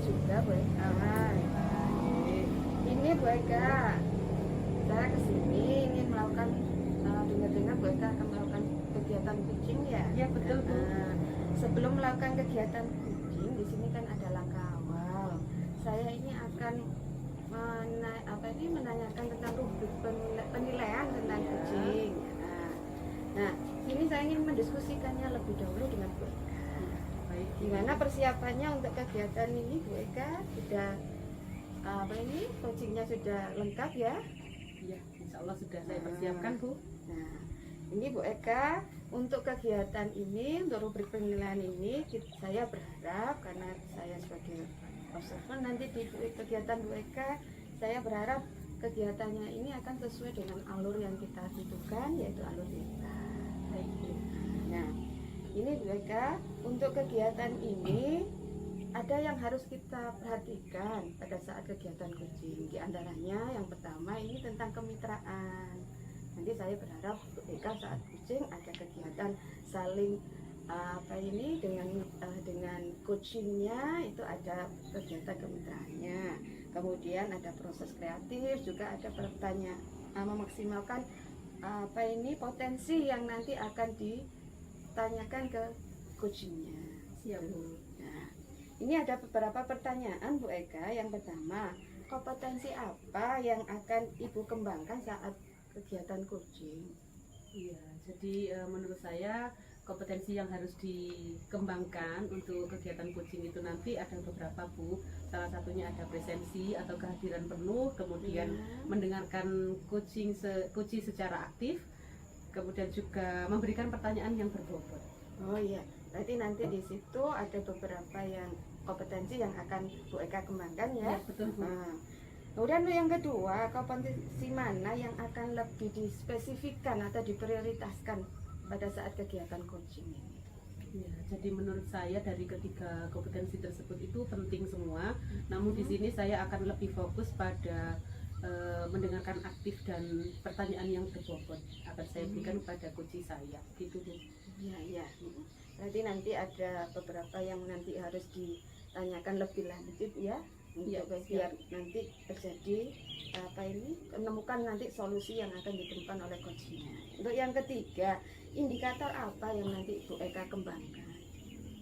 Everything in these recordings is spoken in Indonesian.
juga Bu Eka. Ini Bu Eka, saya kesini ingin melakukan dengar-dengar Bu Eka akan melakukan kegiatan kucing ya. Iya betul Bu. Sebelum melakukan kegiatan kucing, di sini kan ada langkah awal. Saya ini akan menanyakan tentang rubrik penilaian tentang kucing. Nah, ini saya ingin mendiskusikannya lebih dahulu dengan Bu Eka. Baik. Gimana persiapannya untuk kegiatan ini Bu Eka? Sudah coachingnya sudah lengkap ya? Iya, insya Allah sudah saya persiapkan Bu. Nah, ini Bu Eka, untuk kegiatan ini, untuk rubrik penilaian ini, saya berharap karena saya sebagai observer nanti di kegiatan Bu Eka, saya berharap kegiatannya ini akan sesuai dengan alur yang kita tentukan, yaitu alur kita. Baik Bu. Nah, ini Bu Eka, untuk kegiatan ini ada yang harus kita perhatikan pada saat kegiatan kucing. Di antaranya yang pertama ini tentang kemitraan. Nanti saya berharap Bu Eka saat kucing ada kegiatan saling dengan coachingnya, itu ada kegiatan kemitraannya. Kemudian ada proses kreatif, juga ada pertanyaan memaksimalkan potensi yang nanti akan ditanyakan ke coachingnya. Siap Bu. Nah, ini ada beberapa pertanyaan Bu Eka. Yang pertama, kompetensi apa yang akan Ibu kembangkan saat kegiatan coaching? Iya, jadi menurut saya kompetensi yang harus dikembangkan untuk kegiatan coaching itu nanti ada beberapa Bu. Salah satunya ada presensi atau kehadiran penuh, kemudian mendengarkan coaching secara aktif, kemudian juga memberikan pertanyaan yang berbobot. Oh iya, berarti nanti di situ ada beberapa yang kompetensi yang akan Bu Eka kembangkan ya. Ya betul Bu. Kemudian yang kedua, kompetensi mana yang akan lebih dispesifikkan atau diprioritaskan pada saat kegiatan coaching ini? Ya, jadi menurut saya dari ketiga kompetensi tersebut itu penting semua. Namun di sini saya akan lebih fokus pada mendengarkan aktif dan pertanyaan yang berbobot akan saya berikan kepada coach saya. Gitu Bu. Iya. Berarti nanti ada beberapa yang nanti harus ditanyakan lebih lanjut ya. Untuk biar nanti terjadi menemukan nanti solusi yang akan ditemukan oleh coachnya. Untuk yang ketiga, indikator apa yang nanti Bu Eka kembangkan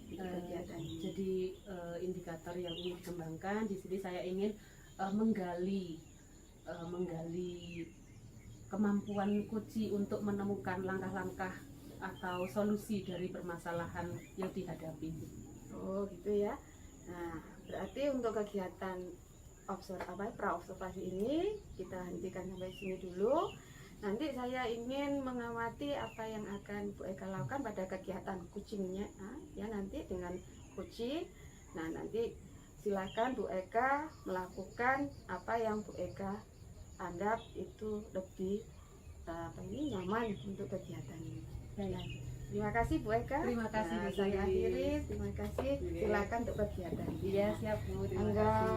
di kegiatan ini? Jadi indikator yang ingin dikembangkan di sini saya ingin menggali kemampuan coach untuk menemukan langkah-langkah atau solusi dari permasalahan yang dihadapi. Oh gitu ya. Nah, berarti untuk kegiatan pra-observasi ini kita hentikan sampai sini dulu. Nanti saya ingin mengamati apa yang akan Bu Eka lakukan pada kegiatan coachingnya ya nanti dengan coaching. Nah, nanti silakan Bu Eka melakukan apa yang Bu Eka anggap itu lebih nyaman untuk kegiatan ini. Baik. Terima kasih Bu Eka. Terima kasih Bu. Saya akhiri. Terima kasih. Silakan untuk kegiatan. Iya siap Bu. Terima Monggo. kasih.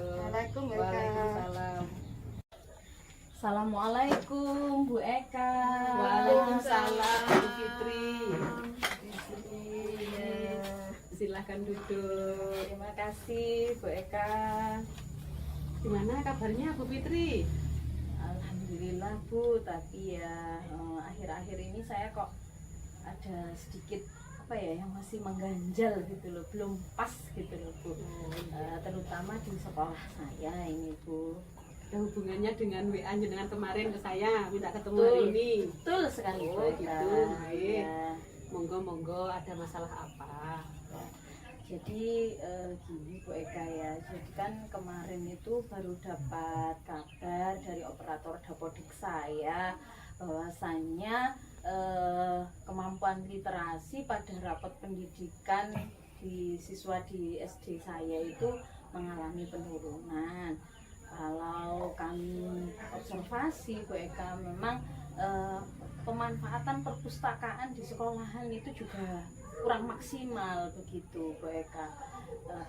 Assalamualaikum Bu Eka. Waalaikumsalam. Assalamualaikum Bu Eka. Waalaikumsalam Bu Fitri. Silahkan duduk. Terima kasih Bu Eka. Gimana kabarnya Bu Fitri? Alhamdulillah Bu, tapi ya akhir-akhir ini saya kok ada sedikit yang masih mengganjal gitu loh, belum pas gitu loh Bu. Terutama di sekolah saya ini Bu. Ada hubungannya dengan WA dengan kemarin ke saya minta ketemu hari ini. Betul sekali Bu Eka. Gitu. Baik. Ya. Monggo ada masalah apa? Jadi gini Bu Eka ya, jadi kan kemarin itu baru dapat kabar dari operator dapodik saya bahwasannya kemampuan literasi pada rapat pendidikan di siswa di SD saya itu mengalami penurunan. Kalau kami observasi Bu Eka, memang pemanfaatan perpustakaan di sekolahan itu juga kurang maksimal begitu Bu Eka.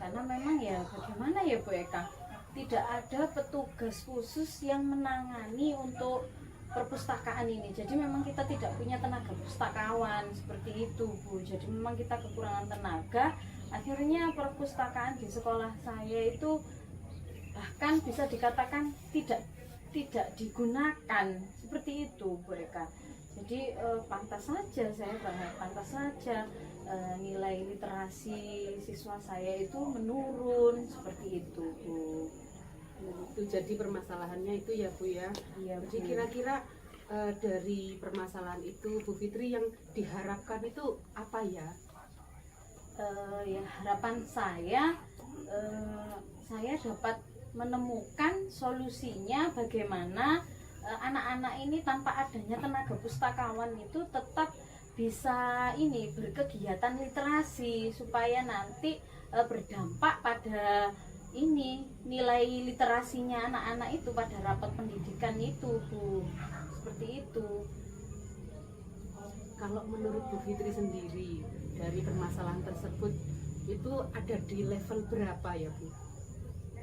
Karena memang ya bagaimana ya Bu Eka, tidak ada petugas khusus yang menangani untuk perpustakaan ini. Jadi memang kita tidak punya tenaga pustakawan seperti itu Bu. Jadi memang kita kekurangan tenaga Akhirnya perpustakaan di sekolah saya itu bahkan bisa dikatakan tidak digunakan seperti itu Bu Eka. Jadi pantas saja saya bahas, pantas saja nilai literasi siswa saya itu menurun seperti itu Bu. Itu jadi permasalahannya itu ya Bu ya. Iya, Jadi Bu. kira-kira dari permasalahan itu Bu Fitri yang diharapkan itu apa ya? Ya harapan saya dapat menemukan solusinya bagaimana anak-anak ini tanpa adanya tenaga pustakawan itu tetap bisa ini berkegiatan literasi supaya nanti berdampak pada ini nilai literasinya anak-anak itu pada rapat pendidikan itu Bu, seperti itu. Kalau menurut Bu Fitri sendiri dari permasalahan tersebut itu ada di level berapa ya Bu?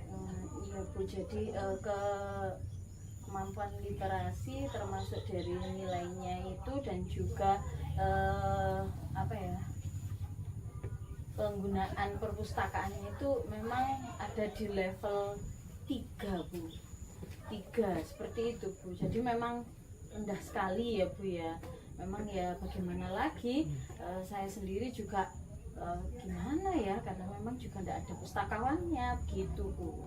Iya Bu, jadi kemampuan literasi termasuk dari nilainya itu dan juga apa ya, penggunaan perpustakaannya itu memang ada di level 3 Bu, 3 seperti itu Bu. Jadi memang rendah sekali ya Bu ya. Memang ya bagaimana lagi, saya sendiri juga gimana ya, karena memang juga tidak ada pustakawannya gitu Bu.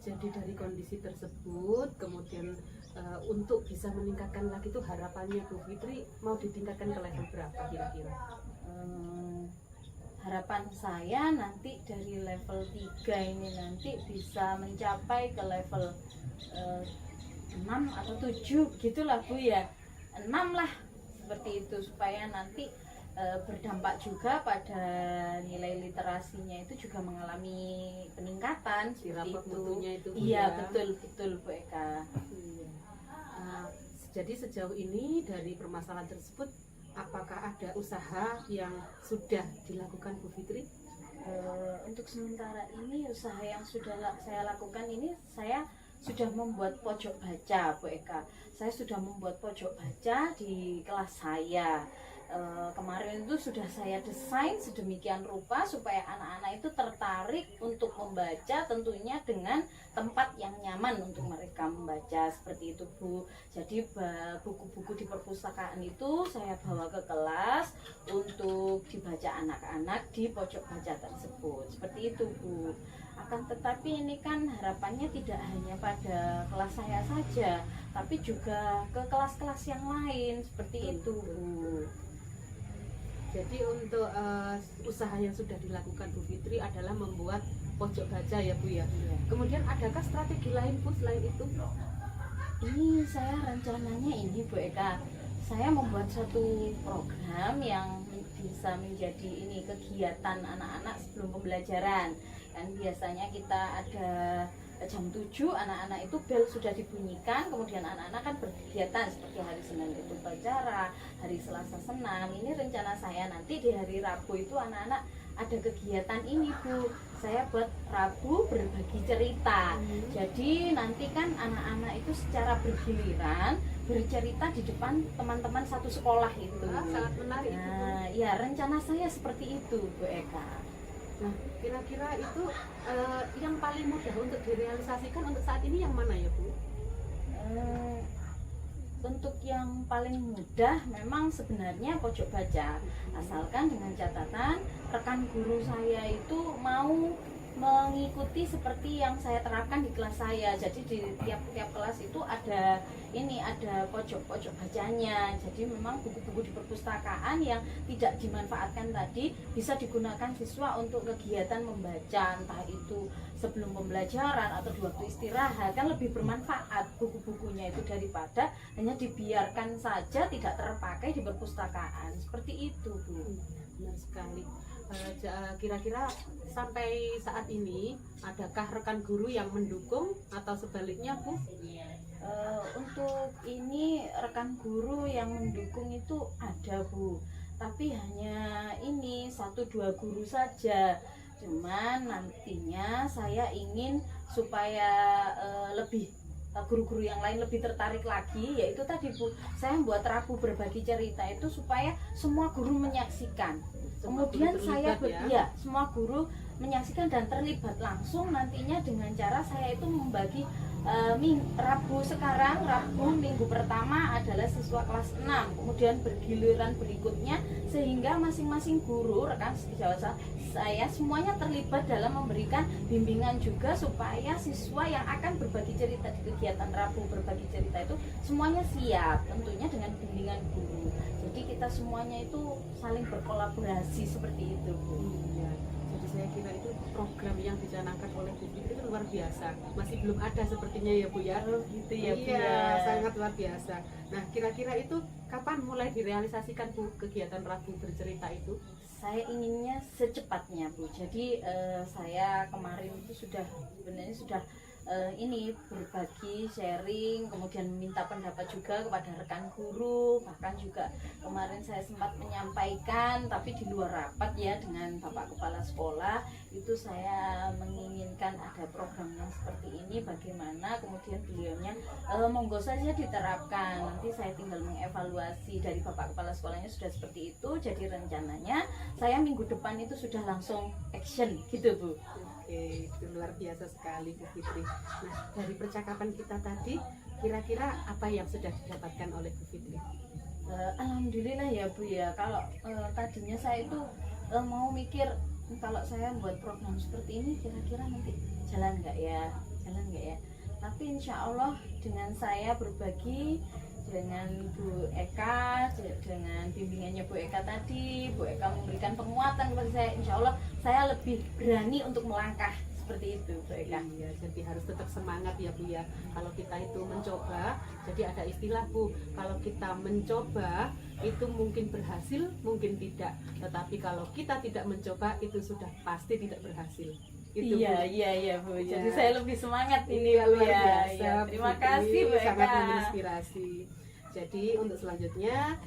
Jadi dari kondisi tersebut kemudian untuk bisa meningkatkan lagi itu harapannya Bu Fitri mau ditingkatkan ke level berapa kira-kira? Harapan saya nanti dari level 3 ini nanti bisa mencapai ke level 6 atau 7 gitulah Bu ya. 6 lah seperti itu, supaya nanti berdampak juga pada nilai literasinya itu juga mengalami peningkatan Di seperti rapot itu. mutunya itu Bu, Iya ya? betul Bu Eka. Iya. Jadi sejauh ini dari permasalahan tersebut apakah ada usaha yang sudah dilakukan Bu Fitri? Untuk sementara ini usaha yang sudah saya lakukan ini, saya sudah membuat pojok baca Bu Eka. Saya sudah membuat pojok baca di kelas saya. Kemarin itu sudah saya desain sedemikian rupa supaya anak-anak itu tertarik untuk membaca, tentunya dengan tempat yang nyaman untuk mereka membaca seperti itu Bu. Jadi buku-buku di perpustakaan itu saya bawa ke kelas untuk dibaca anak-anak di pojok baca tersebut seperti itu Bu. Akan tetapi ini kan harapannya tidak hanya pada kelas saya saja, tapi juga ke kelas-kelas yang lain seperti itu Bu. Jadi untuk usaha yang sudah dilakukan Bu Fitri adalah membuat pojok baca ya Bu ya. Kemudian adakah strategi lain Bu selain itu? Ini saya rencananya ini Bu Eka, saya membuat satu program yang bisa menjadi ini kegiatan anak-anak sebelum pembelajaran. Kan biasanya kita ada jam 7 anak-anak itu bel sudah dibunyikan, kemudian anak-anak kan berkegiatan seperti hari Senin itu upacara, hari Selasa senam. Ini rencana saya nanti di hari Rabu itu anak-anak ada kegiatan ini Bu. Saya buat Rabu berbagi cerita. Jadi nanti kan anak-anak itu secara bergiliran bercerita di depan teman-teman satu sekolah itu. Sangat menarik. Nah, ya rencana saya seperti itu Bu Eka. Nah, kira-kira itu yang paling mudah untuk direalisasikan untuk saat ini yang mana ya Bu? Untuk yang paling mudah memang sebenarnya pojok baca, asalkan dengan catatan rekan guru saya itu mau mengikuti seperti yang saya terapkan di kelas saya. Jadi di tiap kelas itu ada pojok-pojok bacanya. Jadi memang buku-buku di perpustakaan yang tidak dimanfaatkan tadi bisa digunakan siswa untuk kegiatan membaca, entah itu sebelum pembelajaran atau di waktu istirahat, kan lebih bermanfaat buku-bukunya itu daripada hanya dibiarkan saja tidak terpakai di perpustakaan. Seperti itu Bu. Benar sekali. Kira-kira sampai saat ini adakah rekan guru yang mendukung atau sebaliknya Bu? Untuk ini rekan guru yang mendukung itu ada Bu, tapi hanya ini 1-2 guru saja. Cuman nantinya saya ingin supaya lebih guru-guru yang lain lebih tertarik lagi, yaitu tadi Bu, saya membuat Rabu berbagi cerita itu supaya semua guru menyaksikan Kemudian guru saya terlibat ya. semua guru menyaksikan dan terlibat langsung nantinya dengan cara saya itu membagi Rabu minggu pertama adalah siswa kelas 6, kemudian bergiliran berikutnya, sehingga masing-masing guru rekan sejawat saya semuanya terlibat dalam memberikan bimbingan juga supaya siswa yang akan berbagi cerita di kegiatan Rabu berbagi cerita itu semuanya siap, tentunya dengan bimbingan guru. Jadi kita semuanya itu saling berkolaborasi seperti itu, Bu. Iya. Jadi saya kira itu program yang dicanangkan oleh Bu Fitri itu luar biasa. Masih belum ada sepertinya ya Bu ya. Gitu ya, Bu. Iya, sangat luar biasa. Nah, kira-kira itu kapan mulai direalisasikan Bu kegiatan Rabu bercerita itu? Saya inginnya secepatnya, Bu. Jadi saya kemarin itu sebenarnya sudah ini berbagi, sharing, kemudian meminta pendapat juga kepada rekan guru, bahkan juga kemarin saya sempat menyampaikan, tapi di luar rapat ya dengan Bapak Kepala Sekolah, itu saya menginginkan ada program yang seperti ini, bagaimana kemudian beliaunya monggo saja diterapkan, nanti saya tinggal mengevaluasi dari Bapak Kepala Sekolahnya sudah seperti itu, jadi rencananya saya minggu depan itu sudah langsung action gitu, Bu. Oke, itu luar biasa sekali Bu Fitri. Nah, dari percakapan kita tadi, kira-kira apa yang sudah didapatkan oleh Bu Fitri? Alhamdulillah ya, Bu ya. Kalau tadinya saya itu mau mikir kalau saya buat program seperti ini kira-kira nanti jalan nggak ya. Tapi insya Allah dengan saya berbagi dengan Bu Eka, dengan bimbingannya Bu Eka tadi, Bu Eka memberikan penguatan kepada saya, insya Allah saya lebih berani untuk melangkah seperti itu, Bu Eka. Iya, jadi harus tetap semangat ya Bu ya. Kalau kita itu mencoba, jadi ada istilah Bu, kalau kita mencoba itu mungkin berhasil, mungkin tidak. Tetapi kalau kita tidak mencoba itu sudah pasti tidak berhasil. Itu, iya Bu. Ya. Jadi saya lebih semangat Ini Bu, luar biasa. ya. Terima Bu kasih Fitri Bu Eka. sangat menginspirasi. Jadi untuk selanjutnya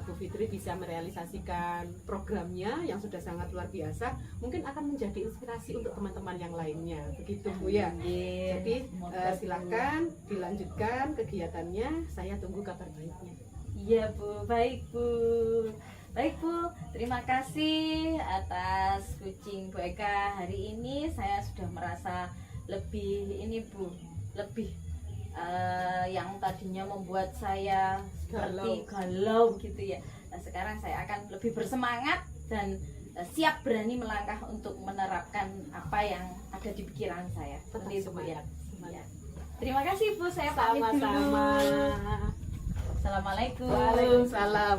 Bu Fitri bisa merealisasikan programnya yang sudah sangat luar biasa, mungkin akan menjadi inspirasi untuk teman-teman yang lainnya. Begitu Bu ya. Jadi silakan dilanjutkan kegiatannya. Saya tunggu kabar baiknya. Iya Bu, baik Bu. Baik Bu, terima kasih atas kucing Bu Eka hari ini. Saya sudah merasa lebih ini Bu, lebih yang tadinya membuat saya seperti galau gitu ya. Nah, sekarang saya akan lebih bersemangat dan siap berani melangkah untuk menerapkan apa yang ada di pikiran saya. Tetap Seperti itu Bu ya. semangat. Ya. Terima kasih Bu, saya pamit dulu. Sama-sama. Assalamualaikum. Waalaikumsalam.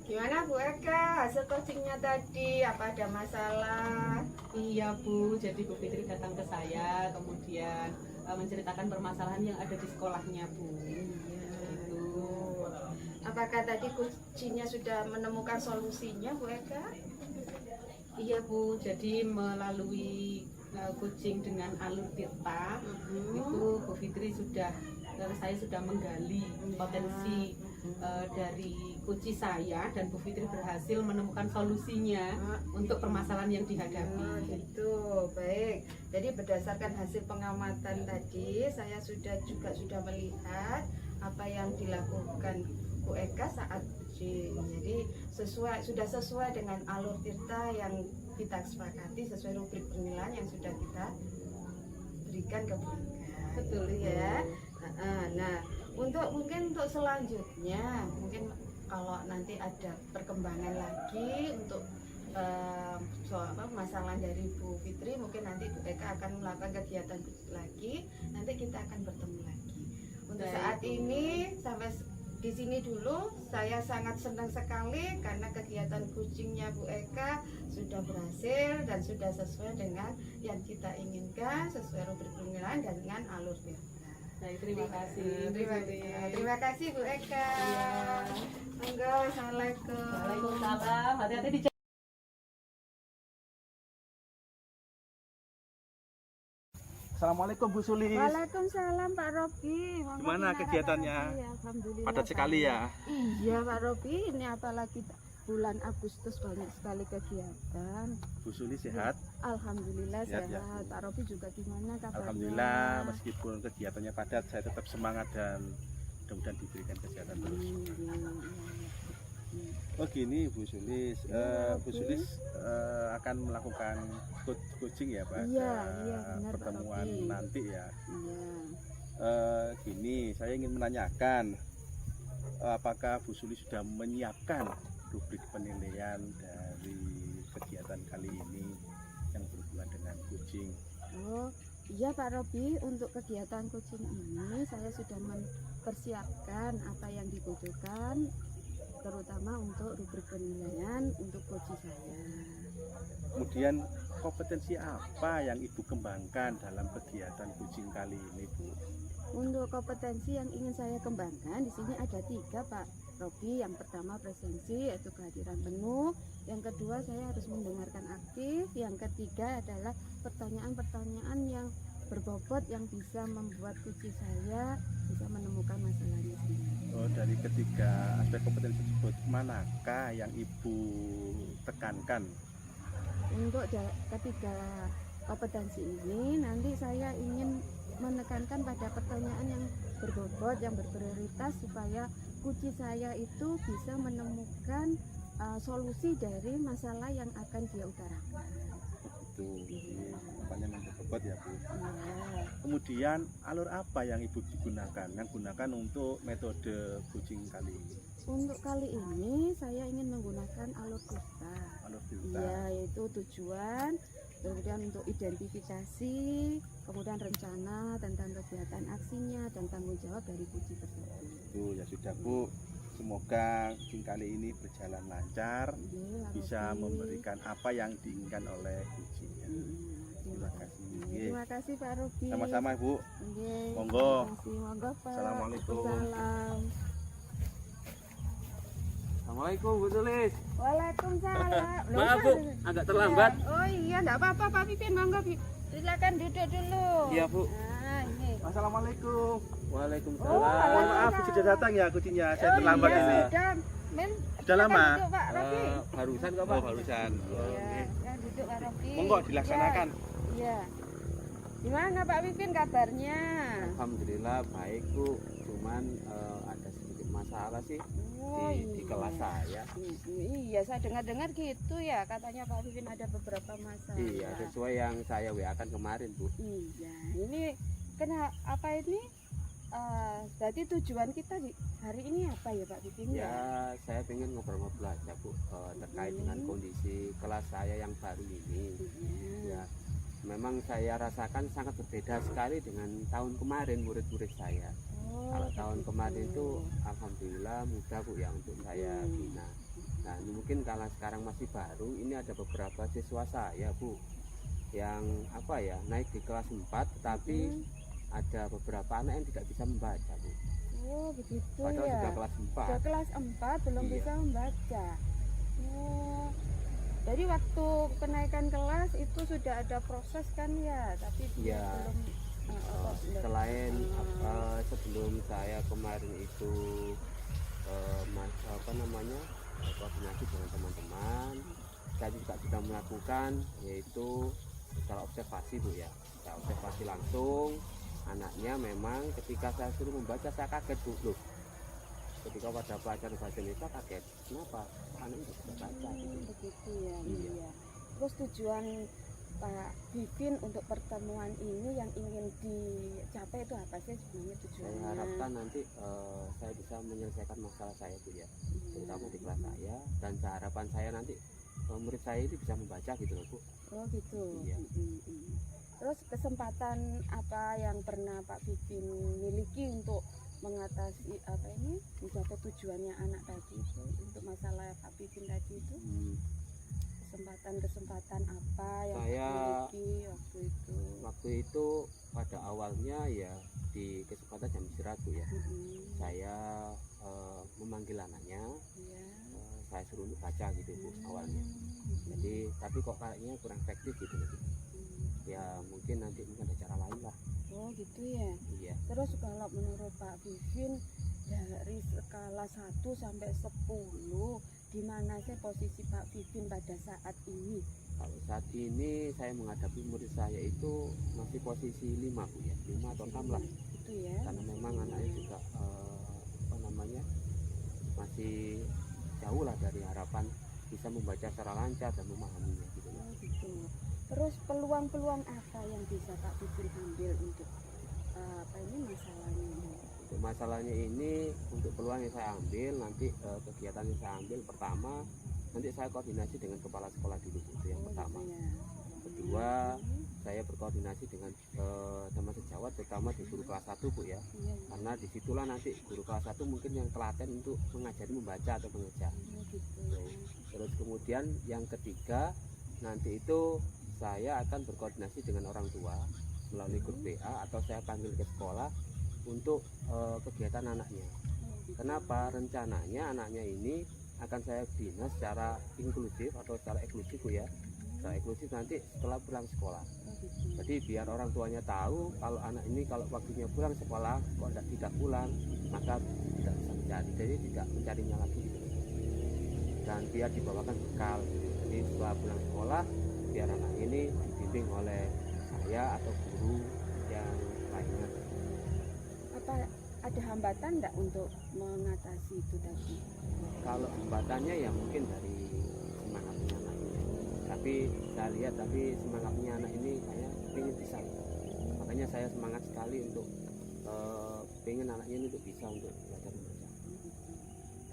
Gimana Bu Eka, hasil coachingnya tadi, apa ada masalah? Iya Bu, jadi Bu Fitri datang ke saya, kemudian menceritakan permasalahan yang ada di sekolahnya Bu. Itu. Apakah tadi coachingnya sudah menemukan solusinya Bu Eka? Iya Bu, jadi melalui coaching dengan alur tirta itu Bu Fitri saya sudah menggali potensi dari kunci saya, dan Bu Fitri berhasil menemukan solusinya untuk permasalahan yang dihadapi. Gitu, baik. Jadi berdasarkan hasil pengamatan tadi, saya sudah melihat apa yang dilakukan Bu Eka saat coaching. Jadi sudah sesuai dengan alur tirta yang kita sepakati, sesuai rubrik penilaian yang sudah kita berikan ke Bu Eka. Betul ya. Nah, untuk selanjutnya, mungkin kalau nanti ada perkembangan lagi untuk soal masalah dari Bu Fitri, mungkin nanti Bu Eka akan melakukan kegiatan lagi, nanti kita akan bertemu lagi. Untuk saat ini sampai di sini dulu. Saya sangat senang sekali karena kegiatan coachingnya Bu Eka sudah berhasil dan sudah sesuai dengan yang kita inginkan, sesuai rubrik penilaian dan dengan alur tirta. Baik, terima kasih. Terima kasih Bu Eka. Monggo, assalamualaikum. Waalaikumsalam. Hati-hati di Assalamualaikum Bu Sulis. Waalaikumsalam Pak Robi. Gimana kegiatannya? Alhamdulillah. Padat sekali ya. Iya Pak Robi, ini apalagi bulan Agustus banyak sekali kegiatan. Bu Sulis sehat? Alhamdulillah Sehat, sehat. ya. Pak Robi juga gimana kabarnya? Alhamdulillah, meskipun kegiatannya padat, saya tetap semangat dan mudah-mudahan diberikan kesehatan terus. Oh gini Bu Sulis, Bu Sulis akan melakukan coaching ya pada Iya, benar, Pak pertemuan Robi. nanti ya. Iya. Gini, saya ingin menanyakan apakah Bu Sulis sudah menyiapkan rubrik penilaian dari kegiatan kali ini yang berhubungan dengan coaching. Oh, iya Pak Robi, untuk kegiatan coaching ini saya sudah mempersiapkan apa yang dibutuhkan, terutama untuk rubrik penilaian untuk coaching saya. Kemudian kompetensi apa yang Ibu kembangkan dalam kegiatan coaching kali ini, Bu? Untuk kompetensi yang ingin saya kembangkan di sini ada 3 Pak Robi. Yang pertama presensi, yaitu kehadiran penuh. Yang kedua saya harus mendengarkan aktif. Yang ketiga adalah pertanyaan-pertanyaan yang berbobot yang bisa membuat coaching saya bisa menemukan masalahnya sendiri. Oh, dari ketiga aspek kompetensi tersebut, manakah yang Ibu tekankan? Untuk ketiga kompetensi ini nanti saya ingin menekankan pada pertanyaan yang berbobot, yang berprioritas supaya coaching saya itu bisa menemukan solusi dari masalah yang akan dia utarakan. Itu pertanyaan yang berbobot ya Bu. Ya. Kemudian alur apa yang Ibu digunakan? Yang gunakan untuk metode coaching kali ini? Untuk kali ini saya ingin menggunakan alur kita. Alur filter. Iya, yaitu tujuan, kemudian untuk identifikasi, kemudian rencana tentang kegiatan aksinya dan tanggung jawab dari coaching tersebut. Itu ya sudah Bu. Semoga coaching kali ini berjalan lancar, Iya, Pak bisa Robi. memberikan apa yang diinginkan oleh coachingnya. Terima kasih. Terima kasih Pak Robi. Sama-sama Bu. Nggih, Monggo. terima kasih. Monggo Pak. Assalamualaikum. Waalaikumsalam. Assalamualaikum Bu Sulis. Waalaikumsalam. Loh, Maaf Pak. Bu, agak terlambat. Oh iya, enggak apa-apa Pak Pipin, monggo silakan duduk dulu. Iya Bu. Nah, ini. Assalamualaikum. Waalaikumsalam. Oh, Mohon maaf sudah datang ya coachingnya. Saya terlambat iya, ini. Sudah. Men, Sudah silakan lama? Duduk, Pak Robi. Barusan kok Oh Pak? barusan. Iya, ya duduk Pak Robi. Monggo dilaksanakan. Iya. Gimana Pak Pipin kabarnya? Alhamdulillah baik Bu. Cuman ada sedikit masalah sih di kelas saya. Iya, saya dengar-dengar gitu ya. Katanya Pak Pipin ada beberapa masalah. Iya, sesuai yang saya WA-kan kemarin Bu. Iya, ini apa ini? Berarti tujuan kita hari ini apa ya Pak Pipin ya? Ya, saya pengen ngobrol-ngobrol aja Bu terkait dengan kondisi kelas saya yang baru ini. Iya. Ya, memang saya rasakan sangat berbeda sekali dengan tahun kemarin murid-murid saya. Oh, Kalau tahun begitu. kemarin itu alhamdulillah mudah Bu ya untuk saya bina. Nah ini mungkin kalau sekarang masih baru, ini ada beberapa siswa saya Bu yang apa ya naik di kelas 4 tapi ada beberapa anak yang tidak bisa membaca Bu. Oh begitu Padahal ya. sudah kelas 4. Sudah kelas 4 belum Iya. bisa membaca. Oh, jadi waktu kenaikan kelas itu sudah ada proses kan ya, tapi dia Iya. belum. Selain sebelum saya kemarin itu koordinasi dengan teman-teman, saya juga sudah melakukan yaitu secara observasi Bu ya. Saya observasi langsung anaknya, memang ketika saya suruh membaca saya kaget Bu. Loh, ketika pada pelajaran bahasa Indonesia kaget, kenapa anak itu bisa baca gitu. Begitu ya. Iya. Iya. Terus tujuan Pak Pipin untuk pertemuan ini yang ingin dicapai itu apa sih sebenarnya tujuannya? Saya harapkan nanti saya bisa menyelesaikan masalah saya Bu ya, terutama di kelas saya, dan harapan saya nanti murid saya itu bisa membaca gitu loh Bu. Oh gitu. Iya. Terus kesempatan apa yang pernah Pak Pipin miliki untuk mengatasi apa ini mencapai tujuannya anak tadi itu untuk masalah Pak Pipin tadi itu? Kesempatan apa yang Saya dimiliki waktu itu? Waktu itu pada awalnya ya di kesempatan jam istirahat Bu ya, saya memanggil anaknya, Iya. saya suruh untuk baca gitu Bu awalnya. Jadi tapi kok kayaknya kurang efektif gitu loh Bu. Ya mungkin nanti ada cara lain lah. Oh gitu ya. Iya. Terus kalau menurut Pak Pipin dari skala 1 sampai 10 di mana sih posisi Pak Pipin pada saat ini? Kalau saat ini saya menghadapi murid saya itu masih posisi 5 Bu ya, 5 atau 6 lah. Itu ya. Karena memang anaknya juga masih jauh lah dari harapan bisa membaca secara lancar dan memahaminya gitu. Oh, gitu. Terus peluang-peluang apa yang bisa Pak Pipin ambil untuk masalahnya ini? Untuk masalahnya ini, untuk peluang yang saya ambil nanti, kegiatan yang saya ambil pertama nanti saya koordinasi dengan kepala sekolah dulu, itu yang pertama. Gitu ya. Kedua, saya berkoordinasi dengan teman sejawat, terutama di guru kelas 1 Bu ya, Iya, karena disitulah nanti guru kelas 1 mungkin yang telaten untuk mengajari membaca atau mengejar. gitu. Terus kemudian yang ketiga, nanti itu saya akan berkoordinasi dengan orang tua melalui grup PA atau saya panggil ke sekolah untuk kegiatan anaknya. Kenapa? Rencananya anaknya ini akan saya bina secara inklusif atau secara eksklusif Bu ya. Secara eksklusif nanti setelah pulang sekolah. Jadi biar orang tuanya tahu kalau anak ini kalau waktunya pulang sekolah kok tidak pulang, maka tidak bisa mencari, jadi tidak mencarinya lagi gitu. Dan biar dibawakan bekal gitu. Jadi setelah pulang sekolah biar anak ini dibimbing oleh saya atau guru yang lainnya. Apa ada hambatan enggak untuk mengatasi itu tadi? Kalau hambatannya ya mungkin dari semangatnya anaknya. Tapi saya lihat semangatnya anak ini kayak pengen bisa. Makanya saya semangat sekali untuk pengen anaknya ini untuk bisa untuk belajar membaca.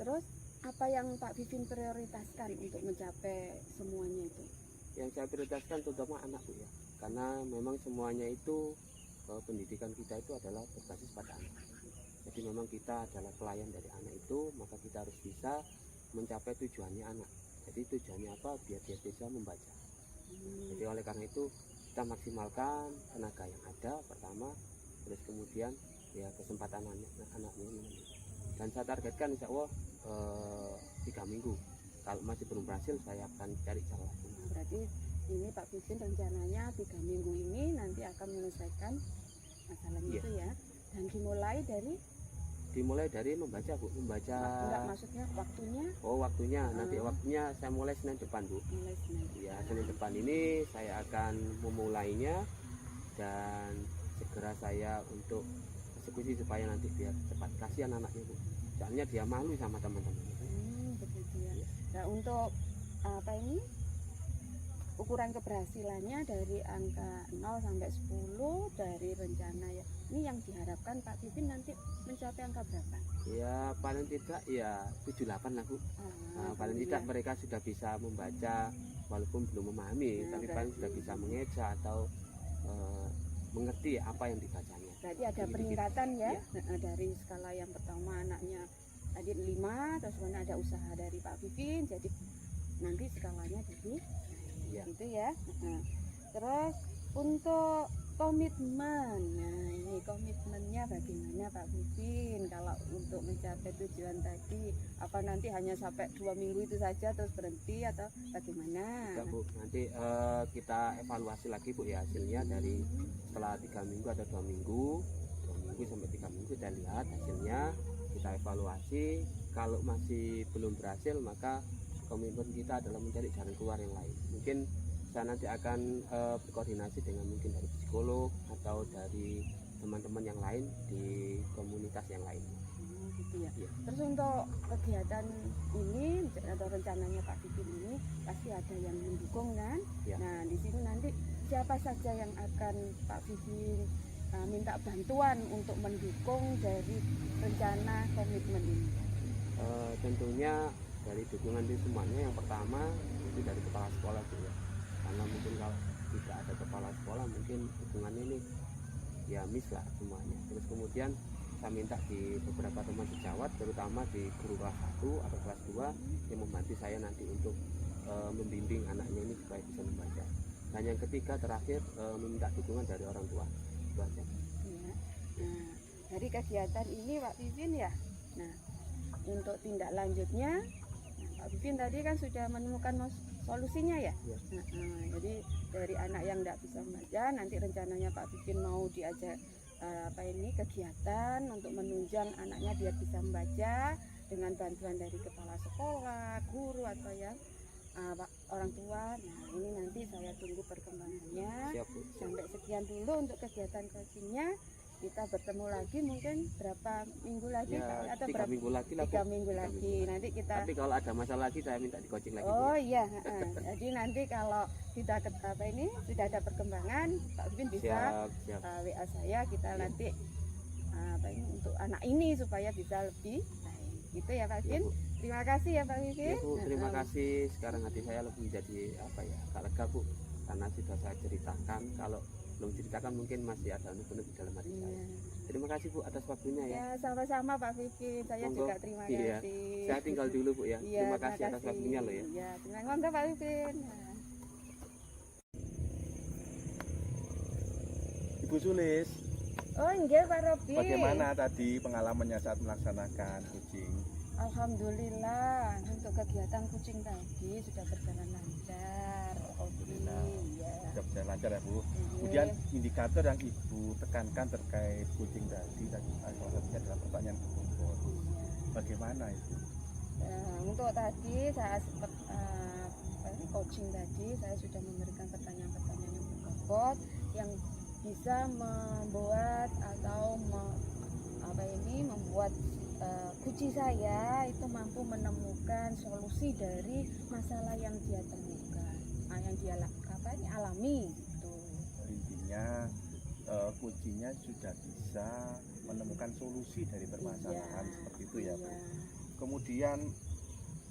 Terus apa yang Pak Pipin prioritaskan untuk mencapai semuanya itu? Yang saya prioritaskan terutama anak Bu ya. Karena memang semuanya itu pendidikan kita itu adalah berbasis pada anak. Jadi memang kita adalah pelayan dari anak itu, maka kita harus bisa mencapai tujuannya anak. Jadi tujuannya apa? Biar dia bisa membaca. Jadi oleh karena itu kita maksimalkan tenaga yang ada pertama, terus kemudian ya kesempatan anaknya ini. Dan saya targetkan insya Allah 3 minggu. Kalau masih belum berhasil saya akan cari cara lain. Berarti ini Pak Pipin rencananya 3 minggu ini nanti akan menyelesaikan masalah Iya. itu ya. Dan Dimulai dari membaca Bu, membaca. Enggak, maksudnya waktunya Oh waktunya, nanti waktunya saya mulai Senin depan Bu. mulai Senin. Ya Senin depan ini saya akan memulainya dan segera saya untuk eksekusi supaya nanti biar cepat. Kasihan anaknya Bu, soalnya dia malu sama teman-teman. Begitu ya. Nah untuk apa ini ukuran keberhasilannya dari angka 0 sampai 10 dari rencana ya. Ini yang diharapkan Pak Pipin nanti mencapai angka berapa? Ya paling tidak ya 78 lah Bu. Nah, paling tidak mereka sudah bisa membaca walaupun belum memahami, Nah, tapi berarti- paling sudah bisa mengeja atau mengerti apa yang dibacanya. Berarti ada Sedikit-sedikit. peningkatan ya. Iya. Dari skala yang pertama anaknya tadi 5, terus kemudian ada usaha dari Pak Pipin, jadi nanti skalanya jadi Iya. gitu ya. Terus untuk komitmen, nah ini komitmennya bagaimana Pak Pipin kalau untuk mencapai tujuan tadi, apa nanti hanya sampai 2 minggu itu saja terus berhenti atau bagaimana? Enggak, Bu, nanti kita evaluasi lagi Bu ya hasilnya dari setelah 3 minggu atau 2 minggu sampai 3 minggu kita lihat hasilnya, kita evaluasi. Kalau masih belum berhasil maka komitmen kita adalah mencari jalan keluar yang lain. Mungkin saya nanti akan berkoordinasi dengan mungkin dari psikolog atau dari teman-teman yang lain di komunitas yang lain. Gitu ya. Iya. Terus untuk kegiatan ini atau rencananya Pak Pipin ini pasti ada yang mendukung kan? Iya. Nah di sini nanti siapa saja yang akan Pak Pipin minta bantuan untuk mendukung dari rencana komitmen ini? Tentunya dari dukungan di semuanya, yang pertama itu dari kepala sekolah Bu ya. Karena mungkin kalau tidak ada kepala sekolah mungkin dukungannya ini ya miss lah semuanya. Terus kemudian saya minta di beberapa teman sejawat, terutama di guru kelas 1 atau kelas 2 yang membantu saya nanti untuk membimbing anaknya ini supaya bisa membaca. Dan yang ketiga terakhir meminta dukungan dari orang tua. Itu aja. Ya. Nah dari kegiatan ini Pak Pipin ya. Nah untuk tindak lanjutnya, Pak Pipin tadi kan sudah menemukan solusinya ya. Ya. Jadi dari anak yang tidak bisa membaca, nanti rencananya Pak Pipin mau diajak kegiatan untuk menunjang anaknya biar bisa membaca dengan bantuan dari kepala sekolah, guru atau yang orang tua. Nah ini nanti saya tunggu perkembangannya. Siap Bu. Sampai sekian dulu untuk kegiatan coachingnya. kita bertemu lagi mungkin berapa minggu lagi Ya, Pak? Atau 3 berapa? minggu lagi lah, 3 Bu. minggu 3 lagi. minggu. Nanti kita Tapi kalau ada masalah lagi saya minta di coaching lagi, Bu. oh iya, jadi nanti kalau kita apa ini sudah ada perkembangan, Pak Pipin bisa Siap. WA saya, kita nanti apa ini untuk anak ini supaya bisa lebih baik. Gitu ya Pak Ya, Pipin. Bu. Terima kasih ya Pak Pipin. Ya, Bu, terima kasih. Sekarang hati saya lebih jadi apa ya, agak lega, Bu, karena sudah saya ceritakan. Kalau belum ceritakan mungkin masih ada unek-unek di dalam hati saya. Iya. Terima kasih, Bu, atas waktunya ya. Ya, sama-sama Pak Pipin. Saya Monggo. juga terima Iya. kasih. Saya tinggal dulu, Bu ya. Iya, Terima kasih atas waktunya loh ya. Iya, terima kasih Pak Pipin. Nah. Ibu Sulis, Oh, enggak Pak Robi. bagaimana tadi pengalamannya saat melaksanakan kucing? Alhamdulillah untuk kegiatan kucing tadi sudah berjalan lancar. Alhamdulillah. Iya. Sudah berjalan lancar ya Bu. Iya. Kemudian indikator yang Ibu tekankan terkait kucing tadi salah satunya adalah pertanyaan berbobot. Bagaimana itu? Untuk tadi saat coaching tadi saya sudah memberikan pertanyaan-pertanyaan yang berbobot yang bisa membuat atau membuat kucing saya itu mampu menemukan solusi dari masalah yang dia temukan, yang dia alami gitu. Intinya kucingnya sudah bisa menemukan solusi dari permasalahan Iya, seperti itu ya Bu. iya. Kemudian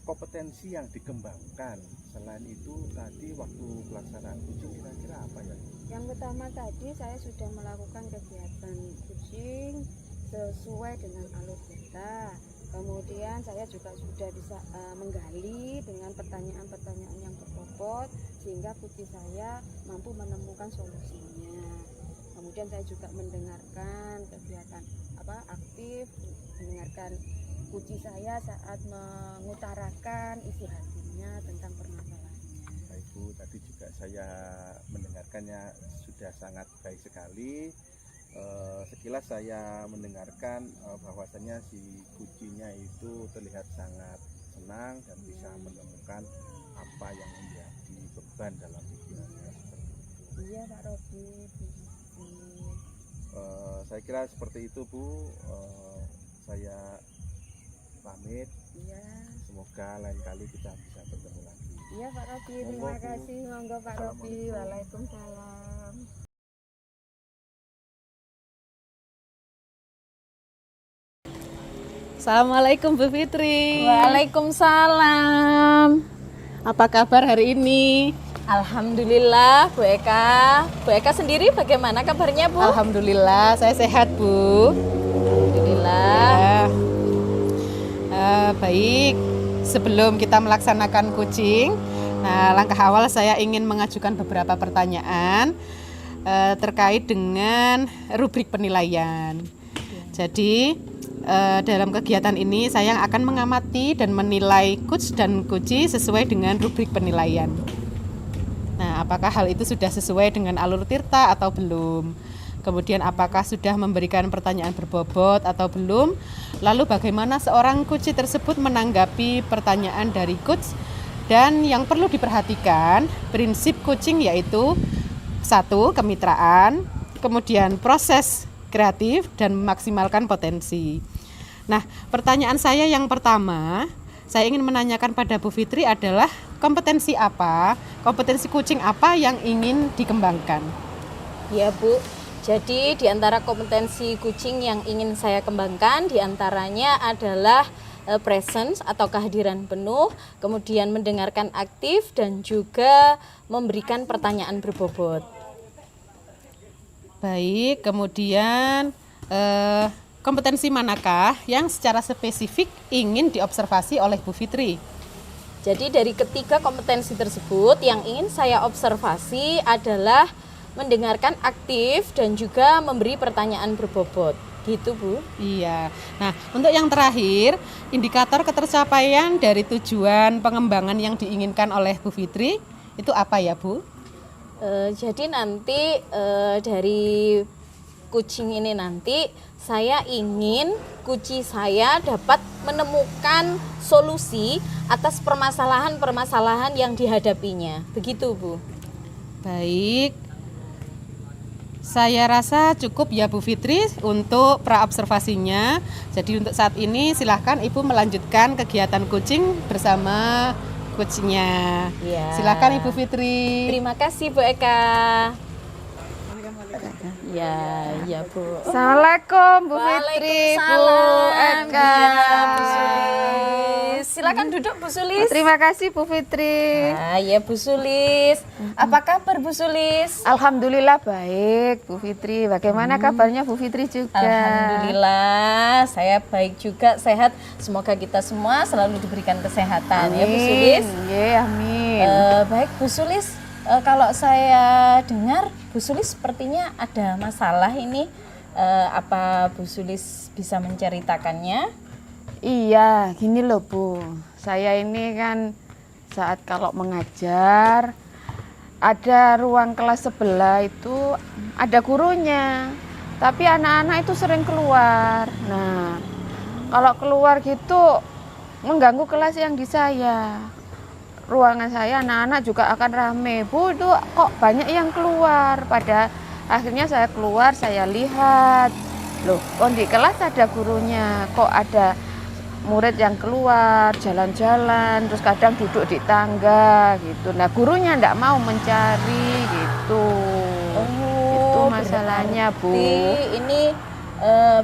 kompetensi yang dikembangkan selain itu tadi waktu pelaksanaan kucing kira-kira apa ya? Yang pertama tadi saya sudah melakukan kegiatan kucing sesuai dengan alur kita. Kemudian saya juga sudah bisa menggali dengan pertanyaan-pertanyaan yang berbobot sehingga kucing saya mampu menemukan solusinya. Kemudian saya juga mendengarkan kegiatan aktif, mendengarkan kucing saya saat mengutarakan isi hatinya tentang permasalahan. Baik Bu, tadi juga saya mendengarkannya sudah sangat baik sekali. Sekilas saya mendengarkan bahwasannya si kucingnya itu terlihat sangat senang dan bisa menemukan apa yang menjadi beban dalam pikirannya seperti itu. Iya Pak Robi. Saya kira seperti itu Bu. Saya pamit. Iya. Semoga lain kali kita bisa bertemu lagi. Iya Pak Robi, Monggo, terima Bu. kasih. Monggo Pak Robi. Assalamualaikum. Waalaikumsalam. Assalamualaikum Bu Fitri. Waalaikumsalam. Apa kabar hari ini? Alhamdulillah Bu Eka. Bu Eka sendiri bagaimana kabarnya Bu? Alhamdulillah saya sehat Bu. Alhamdulillah. Baik, sebelum kita melaksanakan kucing, nah langkah awal saya ingin mengajukan beberapa pertanyaan terkait dengan rubrik penilaian. Jadi dalam kegiatan ini saya akan mengamati dan menilai coach dan coachee sesuai dengan rubrik penilaian. Nah, apakah hal itu sudah sesuai dengan alur tirta atau belum? Kemudian apakah sudah memberikan pertanyaan berbobot atau belum? Lalu bagaimana seorang coachee tersebut menanggapi pertanyaan dari coach? Dan yang perlu diperhatikan, prinsip coaching yaitu 1. Kemitraan, kemudian proses kreatif dan memaksimalkan potensi. Nah, pertanyaan saya yang pertama, saya ingin menanyakan pada Bu Fitri adalah kompetensi kucing apa yang ingin dikembangkan? Ya Bu, jadi di antara kompetensi kucing yang ingin saya kembangkan diantaranya adalah presence atau kehadiran penuh, kemudian mendengarkan aktif dan juga memberikan pertanyaan berbobot. Baik, kemudian kompetensi manakah yang secara spesifik ingin diobservasi oleh Bu Fitri? Jadi dari ketiga kompetensi tersebut yang ingin saya observasi adalah mendengarkan aktif dan juga memberi pertanyaan berbobot. Gitu Bu. Iya. Nah, untuk yang terakhir, indikator ketercapaian dari tujuan pengembangan yang diinginkan oleh Bu Fitri itu apa ya Bu? Jadi nanti dari kucing ini nanti saya ingin kucing saya dapat menemukan solusi atas permasalahan-permasalahan yang dihadapinya. Begitu Bu. Baik. Saya rasa cukup ya Bu Fitri untuk praobservasinya. Jadi untuk saat ini silahkan Ibu melanjutkan kegiatan coaching bersama coachnya. Ya. Silahkan Ibu Fitri. Terima kasih Bu Eka. Ya Bu. Assalamualaikum Bu Fitri, Bu Waalaikumsalam. Eka. Ya, Bu Sulis. Silakan duduk Bu Sulis. Terima kasih Bu Fitri. Ya Bu Sulis. Apa kabar Bu Sulis? Alhamdulillah baik Bu Fitri. Bagaimana kabarnya Bu Fitri juga? Alhamdulillah, saya baik juga, sehat. Semoga kita semua selalu diberikan kesehatan ya Bu Sulis. Amin. Baik Bu Sulis, kalau saya dengar Bu Sulis sepertinya ada masalah ini. Apa Bu Sulis bisa menceritakannya? Iya, gini loh Bu. Saya ini kan saat kalau mengajar ada ruang kelas sebelah itu ada gurunya. Tapi anak-anak itu sering keluar. Nah, kalau keluar gitu mengganggu kelas yang di saya. Ruangan saya anak-anak juga akan rame. Bu, itu kok banyak yang keluar. Pada akhirnya saya keluar, saya lihat. Loh, kok di kelas ada gurunya. Kok ada murid yang keluar, jalan-jalan, terus kadang duduk di tangga gitu. Nah, gurunya enggak mau mencari gitu. Itu masalahnya, Bu. Ini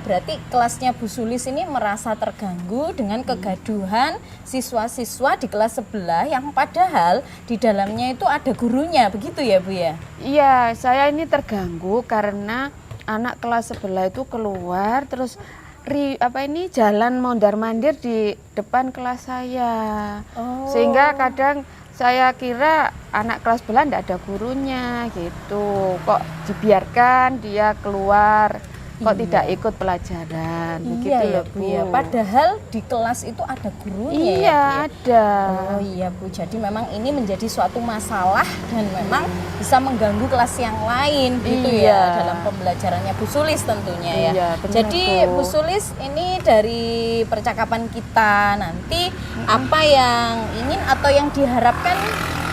berarti kelasnya Bu Sulis ini merasa terganggu dengan kegaduhan siswa-siswa di kelas sebelah yang padahal di dalamnya itu ada gurunya, begitu ya Bu ya? Iya, saya ini terganggu karena anak kelas sebelah itu keluar terus jalan mondar-mandir di depan kelas saya. Sehingga kadang saya kira anak kelas sebelah enggak ada gurunya gitu. Kok dibiarkan dia keluar? Kok tidak ikut pelajaran? Begitu Iya loh, Bu ya. Padahal di kelas itu ada gurunya Iya, ya, Bu, ya? ada. Oh iya Bu, jadi memang ini menjadi suatu masalah dan memang bisa mengganggu kelas yang lain gitu Iya. ya dalam pembelajarannya Bu Sulis tentunya ya. Iya, benar, Jadi Bu Sulis ini dari percakapan kita nanti apa yang ingin atau yang diharapkan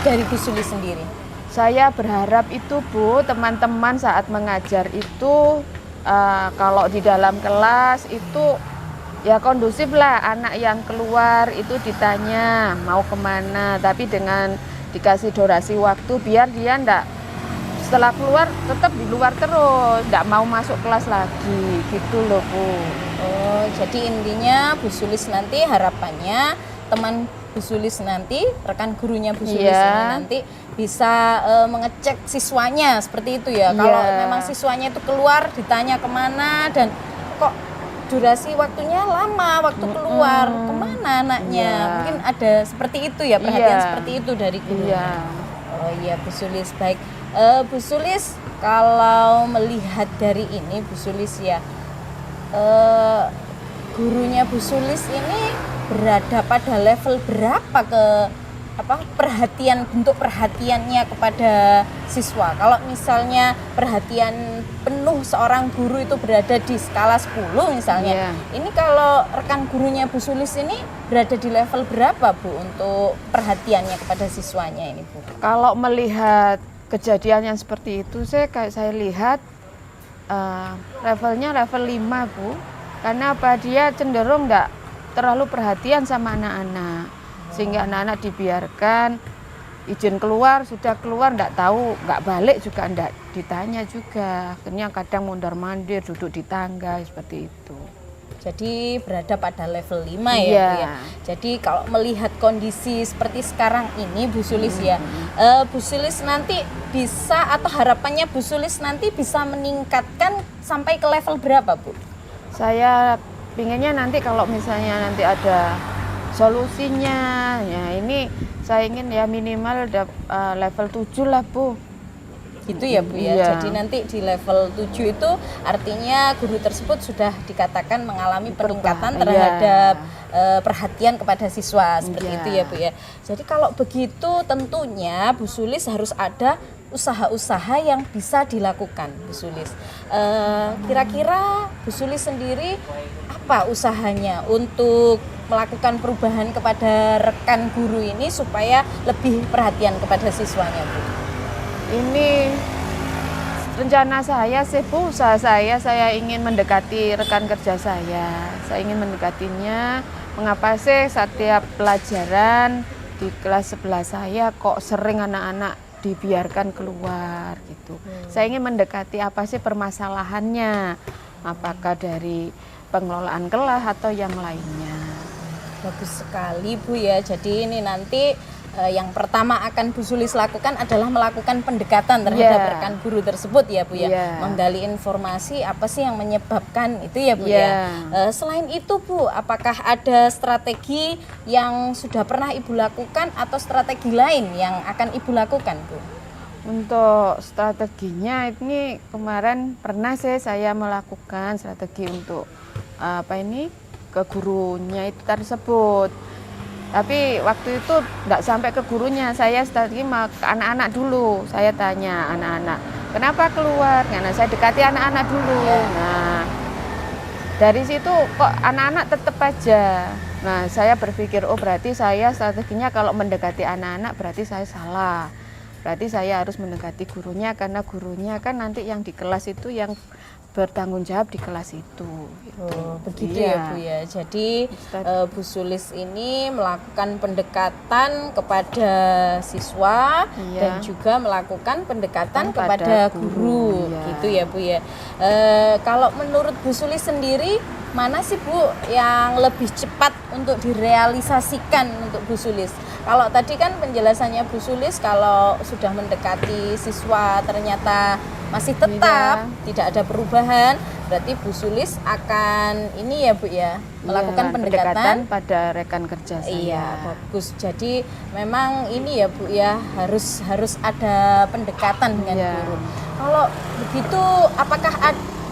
dari Bu Sulis sendiri? Saya berharap itu Bu, teman-teman saat mengajar itu kalau di dalam kelas itu ya kondusif lah, anak yang keluar itu ditanya mau kemana, tapi dengan dikasih durasi waktu biar dia ndak setelah keluar tetap di luar terus, ndak mau masuk kelas lagi gitu loh Bu. Oh, jadi intinya Bu Sulis nanti harapannya teman Bu Sulis nanti, rekan gurunya Bu Sulis ini nanti bisa mengecek siswanya seperti itu ya. Kalau memang siswanya itu keluar ditanya kemana dan kok durasi waktunya lama, waktu keluar kemana anaknya, mungkin ada seperti itu ya, perhatian seperti itu dari gurunya. Oh iya Bu Sulis, baik. Bu Sulis, kalau melihat dari ini Bu Sulis ya, gurunya Bu Sulis ini berada pada level berapa bentuk perhatiannya kepada siswa? Kalau misalnya perhatian penuh seorang guru itu berada di skala 10 misalnya, ini kalau rekan gurunya Bu Sulis ini berada di level berapa Bu untuk perhatiannya kepada siswanya ini Bu? Kalau melihat kejadian yang seperti itu, saya lihat levelnya level 5 Bu, karena apa, dia cenderung enggak terlalu perhatian sama anak-anak, sehingga anak-anak dibiarkan izin keluar, sudah keluar enggak tahu, enggak balik juga enggak ditanya juga, akhirnya kadang mondar-mandir duduk di tangga seperti itu. Jadi berada pada level 5 ya Bu ya. Jadi kalau melihat kondisi seperti sekarang ini Bu Sulis ya, Bu Sulis nanti bisa atau harapannya Bu Sulis nanti bisa meningkatkan sampai ke level berapa Bu? Saya pinginnya nanti kalau misalnya nanti ada solusinya, ya ini saya ingin ya minimal level 7 lah Bu. Gitu ya Bu ya. Iya. Jadi nanti di level 7 itu artinya guru tersebut sudah dikatakan mengalami peningkatan terhadap perhatian kepada siswa seperti itu ya Bu ya. Jadi kalau begitu tentunya Bu Sulis harus ada usaha-usaha yang bisa dilakukan Bu Sulis. Kira-kira Bu Sulis sendiri apa usahanya untuk melakukan perubahan kepada rekan guru ini supaya lebih perhatian kepada siswanya Bu? Ini Rencana saya sih Bu, usaha saya ingin mendekati rekan kerja saya. Saya ingin mendekatinya. Mengapa sih setiap pelajaran di kelas sebelah saya kok sering anak-anak dibiarkan keluar gitu. Saya ingin mendekati apa sih permasalahannya. Apakah dari pengelolaan kelas atau yang lainnya. Bagus sekali Bu ya. Jadi ini nanti yang pertama akan Bu Sulis lakukan adalah melakukan pendekatan terhadap rekan guru tersebut ya Bu ya. Menggali informasi apa sih yang menyebabkan itu ya Bu ya. Selain itu Bu, apakah ada strategi yang sudah pernah Ibu lakukan atau strategi lain yang akan Ibu lakukan Bu? Untuk strateginya ini kemarin pernah sih saya melakukan strategi untuk ke gurunya itu tersebut. Tapi waktu itu enggak sampai ke gurunya, saya strategi ke anak-anak dulu. Saya tanya anak-anak, kenapa keluar? Karena saya dekati anak-anak dulu. Nah, dari situ kok anak-anak tetap aja. Nah, saya berpikir, oh berarti saya strateginya kalau mendekati anak-anak berarti saya salah. Berarti saya harus mendekati gurunya, karena gurunya kan nanti yang di kelas itu yang bertanggung jawab di kelas itu. Oh, begitu ya Bu ya. Jadi Bu Sulis ini melakukan pendekatan kepada siswa dan juga melakukan pendekatan kepada guru. Gitu ya Bu ya. Kalau menurut Bu Sulis sendiri, mana sih Bu yang lebih cepat untuk direalisasikan untuk Bu Sulis? Kalau tadi kan penjelasannya Bu Sulis, kalau sudah mendekati siswa ternyata masih tetap tidak ada perubahan, berarti Bu Sulis akan ini ya Bu ya, melakukan pendekatan pada rekan kerja saya. Iya, bagus. Jadi memang ini ya Bu ya, harus ada pendekatan dengan guru. Kalau begitu, apakah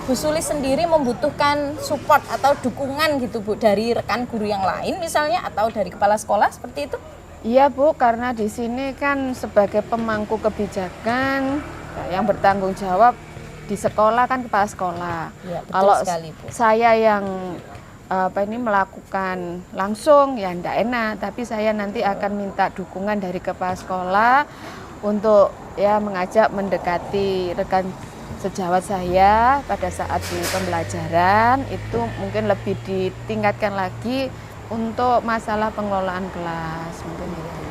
Bu Sulis sendiri membutuhkan support atau dukungan gitu Bu dari rekan guru yang lain misalnya, atau dari kepala sekolah seperti itu? Iya Bu, karena di sini kan sebagai pemangku kebijakan yang bertanggung jawab di sekolah kan kepala sekolah. Ya, betul kalau sekali, Bu. Saya yang melakukan langsung ya enggak enak, tapi saya nanti akan minta dukungan dari kepala sekolah untuk ya mengajak mendekati rekan sejawat saya pada saat di pembelajaran itu mungkin lebih ditingkatkan lagi untuk masalah pengelolaan kelas mungkin itu.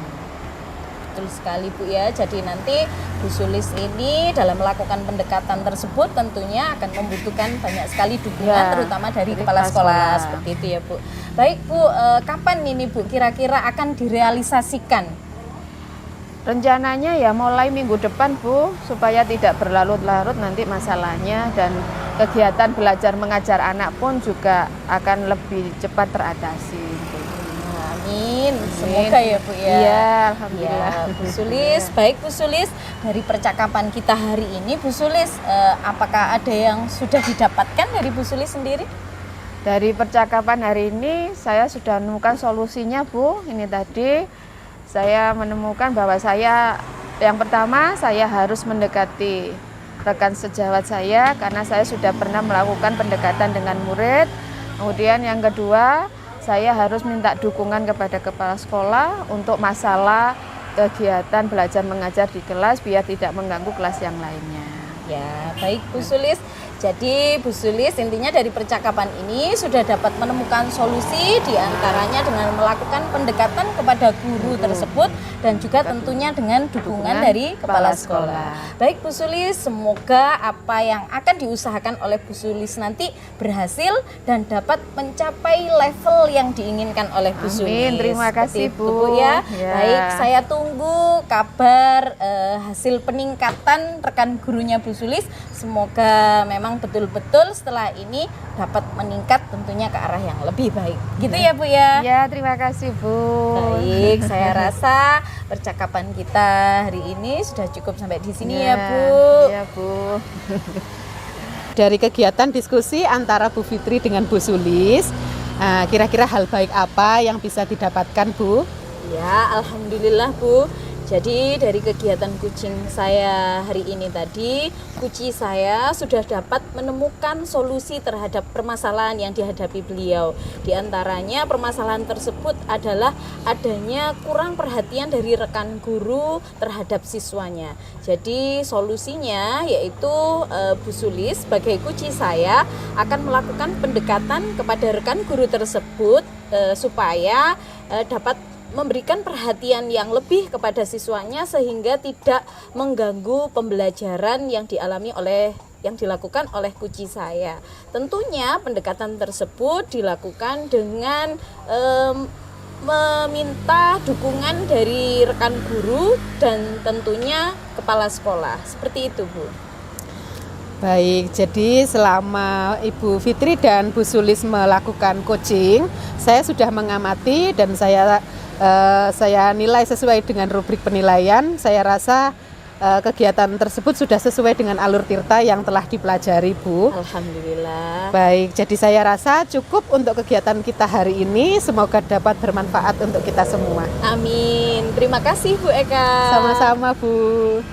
Betul sekali Bu ya. Jadi nanti Bu Sulis ini dalam melakukan pendekatan tersebut tentunya akan membutuhkan banyak sekali dukungan terutama dari kepala sekolah seperti itu ya Bu. Baik Bu, kapan ini Bu kira-kira akan direalisasikan? Rencananya ya mulai minggu depan Bu, supaya tidak berlarut-larut nanti masalahnya, dan kegiatan belajar mengajar anak pun juga akan lebih cepat teratasi. Amin. Semoga ya Bu ya. Iya, alhamdulillah. Ya, Bu Sulis, baik Bu Sulis, dari percakapan kita hari ini Bu Sulis, apakah ada yang sudah didapatkan dari Bu Sulis sendiri? Dari percakapan hari ini saya sudah menemukan solusinya Bu. Ini tadi saya menemukan bahwa saya yang pertama saya harus mendekati rekan sejawat saya karena saya sudah pernah melakukan pendekatan dengan murid. Kemudian yang kedua, saya harus minta dukungan kepada kepala sekolah untuk masalah kegiatan belajar mengajar di kelas biar tidak mengganggu kelas yang lainnya. Ya, baik Bu Sulis. Jadi Bu Sulis intinya dari percakapan ini sudah dapat menemukan solusi diantaranya dengan melakukan pendekatan kepada guru tersebut dan juga tentunya dengan dukungan dari kepala sekolah. Baik Bu Sulis, semoga apa yang akan diusahakan oleh Bu Sulis nanti berhasil dan dapat mencapai level yang diinginkan oleh Bu Sulis. Amin, terima kasih Bu. Ya. Baik, saya tunggu kabar hasil peningkatan rekan gurunya Bu Sulis. Semoga memang betul-betul setelah ini dapat meningkat tentunya ke arah yang lebih baik. Gitu ya Bu ya? Ya, terima kasih Bu. Baik, saya rasa percakapan kita hari ini sudah cukup sampai di sini ya Bu. Iya Bu. Dari kegiatan diskusi antara Bu Fitri dengan Bu Sulis, kira-kira hal baik apa yang bisa didapatkan Bu? Ya, alhamdulillah Bu. Jadi dari kegiatan coaching saya hari ini tadi, coach saya sudah dapat menemukan solusi terhadap permasalahan yang dihadapi beliau. Di antaranya permasalahan tersebut adalah adanya kurang perhatian dari rekan guru terhadap siswanya. Jadi solusinya yaitu Bu Sulis sebagai coach saya akan melakukan pendekatan kepada rekan guru tersebut supaya dapat memberikan perhatian yang lebih kepada siswanya sehingga tidak mengganggu pembelajaran yang dilakukan oleh coach saya. Tentunya pendekatan tersebut dilakukan dengan meminta dukungan dari rekan guru dan tentunya kepala sekolah. Seperti itu, Bu. Baik, jadi selama Ibu Fitri dan Bu Sulis melakukan coaching, saya sudah mengamati dan saya nilai sesuai dengan rubrik penilaian. Saya rasa kegiatan tersebut sudah sesuai dengan alur tirta yang telah dipelajari, Bu. Alhamdulillah. Baik, jadi saya rasa cukup untuk kegiatan kita hari ini. Semoga dapat bermanfaat untuk kita semua. Amin. Terima kasih Bu Eka. Sama-sama, Bu.